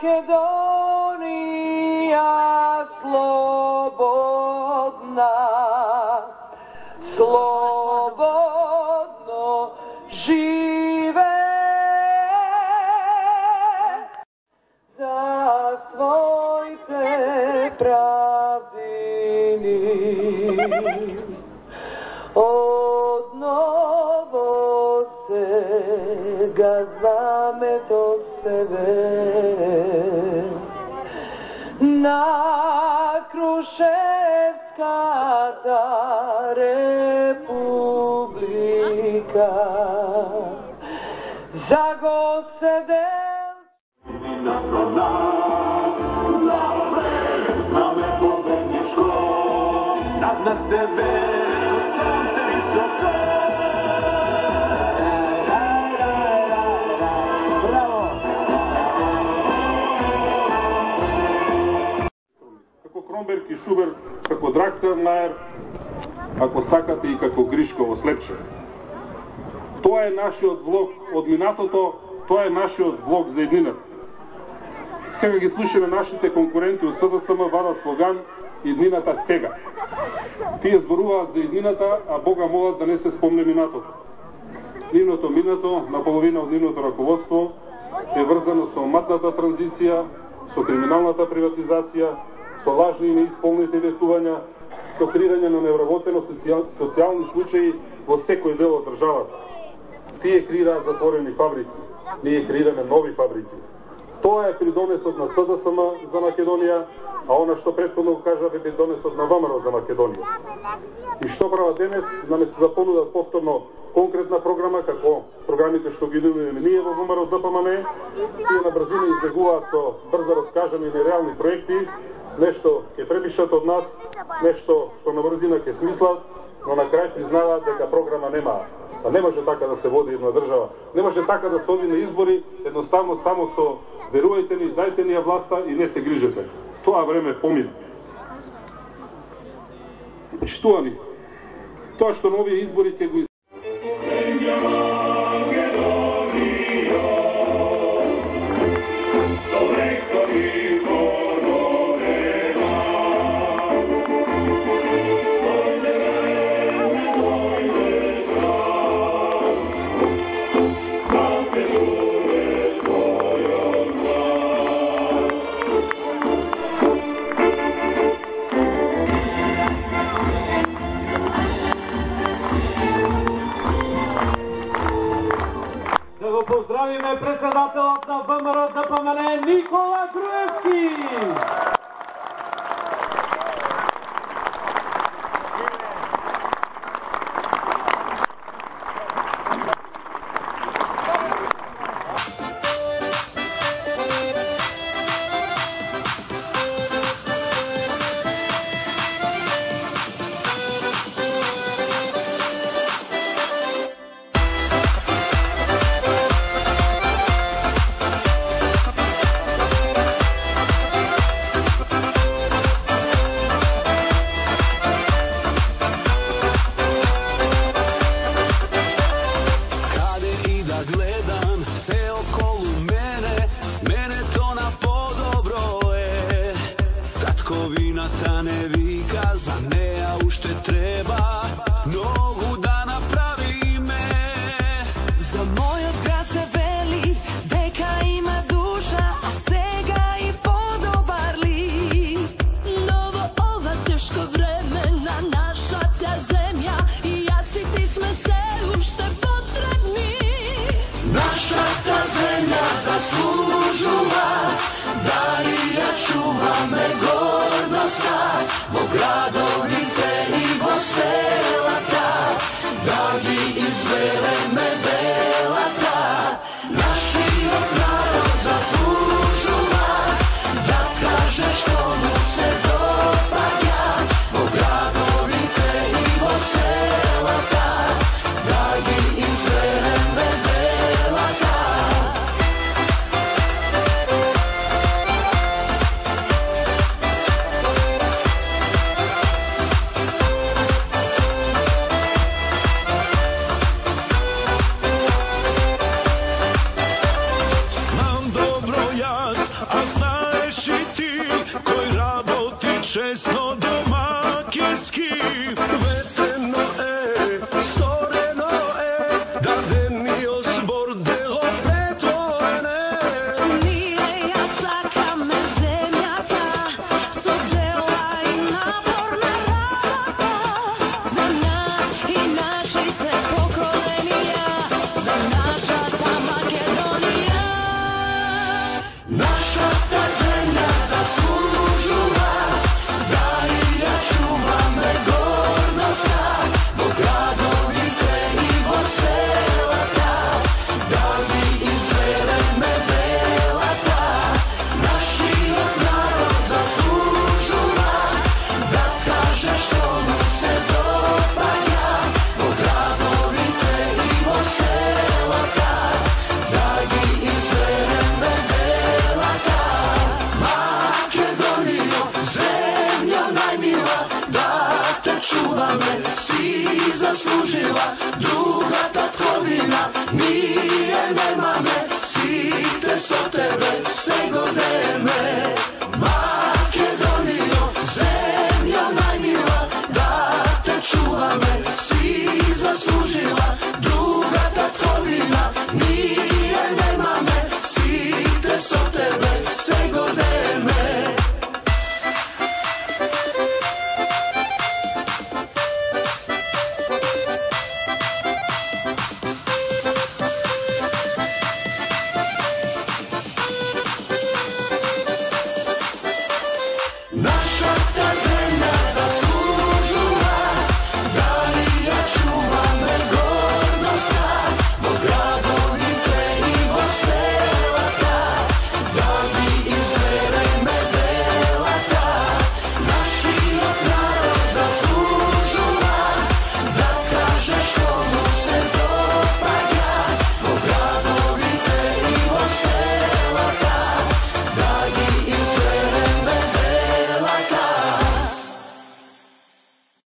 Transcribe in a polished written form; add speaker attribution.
Speaker 1: Makedonija slobodna, slobodno žive za svojce pravdini. Odnovo se ga zname do sebe na Kruševska ta republika Zagod se del zname pobedničko na sebe
Speaker 2: Кромберг и Шуберт, како Драксенмајер, ако сакате и како Гришково Слепче. Тоа е нашиот влог од минатото, тоа е нашиот влог за еднината. Сега ги слушаме нашите конкуренти од СДСМ вадат слоган еднината сега. Тие зборуваат за еднината, а Бога молат да не се спомне минатото. Нивното минато, наполовина од нивното раководство, е врзано со матната транзиција, со криминалната приватизација, со лажни и неисполнети ветувања, со креирање на невработено социјални случаи во секој дел од државата. Тие креираат затворени фабрики, ние креираме нови фабрики. Тоа е придонесот на СДСМ за Македонија, а она што претходно кажав е придонесот на ВМРО за Македонија. И што прават денес, наместо да понудат повторно конкретна програма, како програмите што ги нудиме ние во ВМРО ДПМН, тие на брзина избегуваат со брзо раскажани нереални проекти, нешто ќе препишат од нас, нешто што на брзина ќе смислат, но на крај признаваат дека програма нема. А не може така да се води една држава. Не може така да се оди на избори, едноставно само со верувајте ни, дајте ни ја власта и не се грижете. Тоа време помина. Почитувани, тоа што на овие избори ќе го
Speaker 1: поздравиме председателот на ВМРО ДПМН Никола Груевски.
Speaker 3: veteno storeno da denio zbordelo pretvorene.
Speaker 4: Nije jasaka me zemljata, sudela i naporna rata. Za nas i naši te pokolenija, za naša ta Makedonija.
Speaker 3: Naša ta zemlja zaslužila da i ja čuvam me gornosta, bo gradovite i bo selata, da li izvere me belata. Naši od narod zaslužila da kaže što mu se dopada, bo gradovite i bo selata, da li izvere me belata. Makedonijo, zemljo najmila, da te čuva me si zaslužila. Druga tatkovina nije, nema me, si te so tebe se gode.